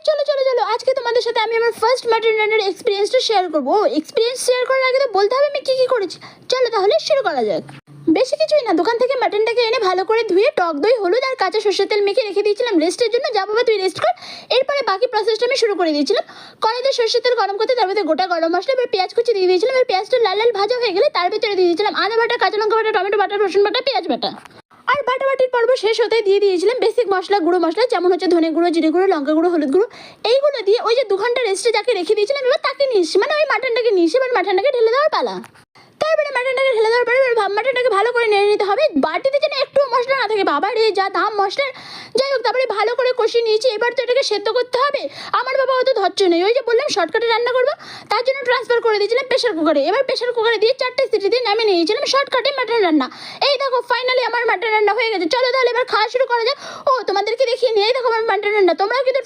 চলো চলো চলো, আজকে তোমাদের সাথে আমি আমার ফার্স্ট মাটন রান্নার এক্সপিরিয়েন্সটা শেয়ার করবো। এক্সপিরিয়েন্স শেয়ার করার আগে তো বলতে হবে আমি কি কি করেছি। চলো তাহলে শুরু করা যাক। বেশি কিছুই না, দোকান থেকে মাটনটাকে এনে ভালো করে ধুয়ে টক দই হলুদ আর কাঁচা সর্ষের তেল মেখে রেখে দিয়েছিলাম রেস্টের জন্য। যা বাবা তুই রেস্ট কর। এরপরে বাকি প্রসেসটা আমি শুরু করে দিয়েছিলাম। কড়াইতে সর্ষের তেল গরম করতে তার মধ্যে গোটা গরম মশলা এবার পেঁয়াজ কুচি দিয়ে দিয়েছিলাম। এবার পেঁয়াজটা লাল লাল ভাজা হয়ে গেলে তার ভিতরে দিয়ে দিয়েছিলাম আদা বাটা, কাঁচা লঙ্কা বাটা, টমেটো বাটা, রসুন বাটা, পেঁয়াজ বাটা। আর বাটাবাটির পর্ব শেষ হতে দিয়ে দিয়েছিলাম বেসিক মশলা, গুঁড়ো মশলা, যেমন হচ্ছে ধনে গুঁড়ো, জিরে গুঁড়ো, লঙ্কা গুঁড়ো, হলুদ গুঁড়ো। এইগুলো দিয়ে ওই যে 2 ঘন্টা রেস্টে যাকে রেখে দিয়েছিলাম এবার তাকে নিয়ে এসেছি, মানে ওই মাটনটাকে নিয়ে এসে এবার মাটনটাকে ঢেলে দেওয়ার পালা। তারপরে মাটনটাকে ঢেলে দেওয়ার পরে এবার মাটনটাকে ভালো করে নেড়ে নিতে হবে। বাটিতে যেন একটু মশলা না থাকে, বাবা রে যা দাম মশলার। যাই হোক, তারপরে ভালো করে কষিয়ে নিয়েছি। এবার তো এটাকে সেদ্ধ করতে হবে। আমার বাবা অত ধৈর্য নেই, ওই যে বললাম শর্টকাটে রান্না করবো, তার জন্য ট্রান্সফার করে দিয়েছিলাম প্রেশার কুকারে। এবার প্রেশার কুকারে দিয়ে 4টে সিটি দিয়ে নামিয়ে নিয়েছিলাম শর্টকাটে মাটন রান্না। এই দেখো ফাইনালি আমার মাটন রান্না হয়ে গেছে। চলো তাহলে এবার খাওয়া শুরু করা যাক। ও তোমাদেরকে দেখিয়ে নিয়ে, এই দেখো আমার মাটন রান্না। তোমরাও কিন্তু